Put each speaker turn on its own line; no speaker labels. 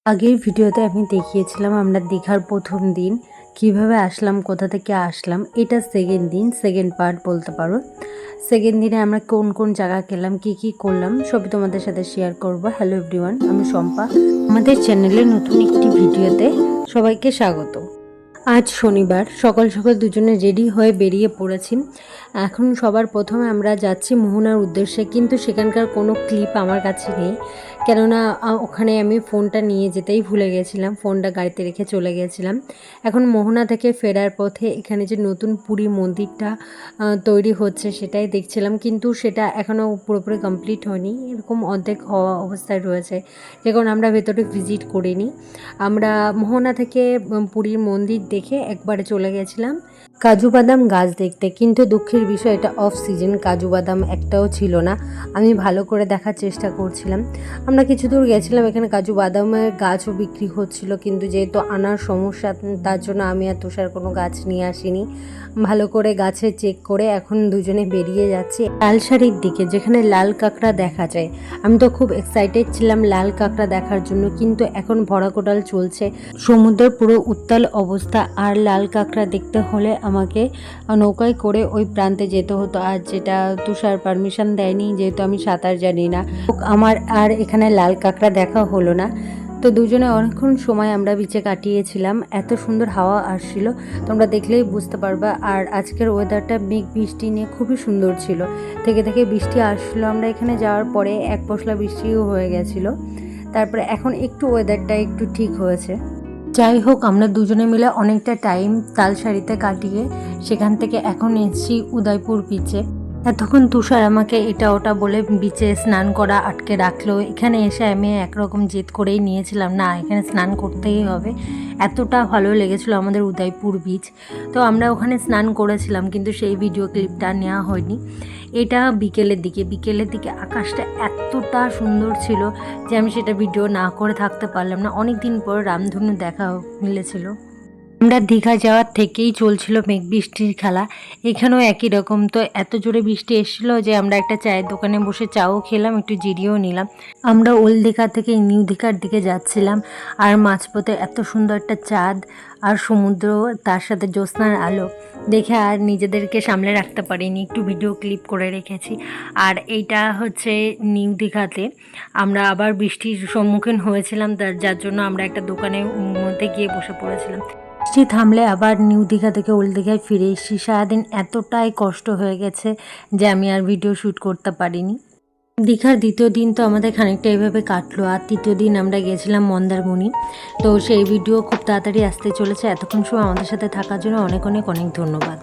আগের ভিডিওতে আমি দেখিয়েছিলাম আমরা দীঘার প্রথম দিন কিভাবে আসলাম, কোথা থেকে আসলাম। এটা সেকেন্ড দিন, সেকেন্ড পার্ট বলতে পারো। সেকেন্ড দিনে আমরা কোন কোন জায়গা গেলাম, কি কি করলাম সবই তোমাদের সাথে শেয়ার করব। হ্যালো এভরিওয়ান, আমি শম্পা। আমাদের চ্যানেলে নতুন একটি ভিডিওতে সবাইকে স্বাগত। আজ শনিবার সকাল সকাল দুজনে রেডি হয়ে বেরিয়ে পড়েছি। এখন সবার প্রথমে আমরা যাচ্ছি মোহনার উদ্দেশ্যে, কিন্তু সেখানকার কোনো ক্লিপ আমার কাছে নেই, কেননা ওখানে আমি ফোনটা নিয়ে যেতেই ভুলে গেছিলাম, ফোনটা গাড়িতে রেখে চলে গেছিলাম। এখন মোহনা থেকে ফেরার পথে এখানে যে নতুন পুরী মন্দিরটা তৈরি হচ্ছে সেটাই দেখছিলাম, কিন্তু সেটা এখনও পুরোপুরি কমপ্লিট হয়নি, এরকম অর্ধেক হওয়া অবস্থায় রয়েছে, যে কারণে আমরা ভেতরে ভিজিট করিনি। আমরা মোহনা থেকে পুরীর মন্দির দেখে একবারে চলে গেছিলাম কাজু বাদাম গাছ দেখতে, কিন্তু দুঃখের বিষয় এটা অফ সিজন, কাজু বাদাম একটাও ছিল না। আমি ভালো করে দেখার চেষ্টা করছিলাম। আমরা কিছু দূর গেছিলাম, এখানে কাজু বাদামের গাছও বিক্রি হচ্ছিল, কিন্তু যেহেতু আনার সমস্যা তার জন্য আমি আর তুষার কোনো গাছ নিয়ে আসিনি। ভালো করে গাছে চেক করে এখন দুজনে বেরিয়ে যাচ্ছি লালসারির দিকে, যেখানে লাল কাঁকড়া দেখা যায়। আমি তো খুব এক্সাইটেড ছিলাম লাল কাঁকড়া দেখার জন্য, কিন্তু এখন ভরা কোটাল চলছে, সমুদ্রের পুরো উত্তাল অবস্থা, আর লাল কাঁকড়া দেখতে হলে আমাকে নৌকায় করে ওই প্রান্তে যেতে হতো, আর যেটা তুষার পারমিশন দেয়নি, যেহেতু আমি সাঁতার জানি না। আমার আর এখানে লাল কাঁকড়া দেখা হলো না। তো দুজনে অনেকক্ষণ সময় আমরা বিচে কাটিয়েছিলাম, এত সুন্দর হাওয়া আসছিল, তোমরা দেখলেই বুঝতে পারবা। আর আজকের ওয়েদারটা মেঘ বৃষ্টি নিয়ে খুবই সুন্দর ছিল, থেকে থেকে বৃষ্টি আসলো। আমরা এখানে যাওয়ার পরে এক পশলা বৃষ্টিও হয়ে গেছিলো, তারপরে এখন একটু ওয়েদারটা একটু ঠিক হয়েছে। যাই হোক, আমরা দুজনে মিলে অনেকটা টাইম তালসারিতে কাটিয়ে সেখান থেকে এখন এসেছি উদয়পুর বিচে। এতক্ষণ তুষার আমাকে এটা ওটা বলে বিচে স্নান করা আটকে রাখলো। এখানে এসে আমি একরকম জেদ করেই নিয়েছিলাম, না এখানে স্নান করতেই হবে, এতটা ভালো লেগেছিলো আমাদের উদয়পুর বিচ। তো আমরা ওখানে স্নান করেছিলাম, কিন্তু সেই ভিডিও ক্লিপটা নেওয়া হয়নি। এটা বিকেলের দিকে আকাশটা এতটা সুন্দর ছিল যে আমি সেটা ভিডিও না করে থাকতে পারলাম না। অনেক দিন পর রামধনু দেখা মিলেছিল। আমরা দীঘা যাওয়ার থেকেই চলছিল মেঘ বৃষ্টির খেলা, এখানেও একই রকম। তো এত জোরে বৃষ্টি এসেছিলো যে আমরা একটা চায়ের দোকানে বসে চাও খেলাম, একটু জিরিয়েও নিলাম। আমরা ওল্ড দীঘা থেকে নিউ দীঘার দিকে যাচ্ছিলাম, আর মাঝপথে এত সুন্দর একটা চাঁদ আর সমুদ্র, তার সাথে জ্যোৎস্নার আলো দেখে আর নিজেদেরকে সামলে রাখতে পারিনি, একটু ভিডিও ক্লিপ করে রেখেছি। আর এইটা হচ্ছে নিউ দীঘাতে আমরা আবার বৃষ্টির সম্মুখীন হয়েছিলাম, যার জন্য আমরা একটা দোকানের মধ্যে গিয়ে বসে পড়েছিলাম। বৃষ্টি থামলে আবার নিউ দীঘা থেকে ওল্ড দীঘায় ফিরে এসেছি। সারাদিন এতটাই কষ্ট হয়ে গেছে যে আমি আর ভিডিও শ্যুট করতে পারিনি। দীঘার দ্বিতীয় দিন তো আমাদের খানিকটা এইভাবে কাটলো, আর তৃতীয় দিন আমরা গেছিলাম মন্দারমণি। তো সেই ভিডিও খুব তাড়াতাড়ি আসতে চলেছে। এতক্ষণ সময় আমাদের সাথে থাকার জন্য অনেক অনেক অনেক ধন্যবাদ।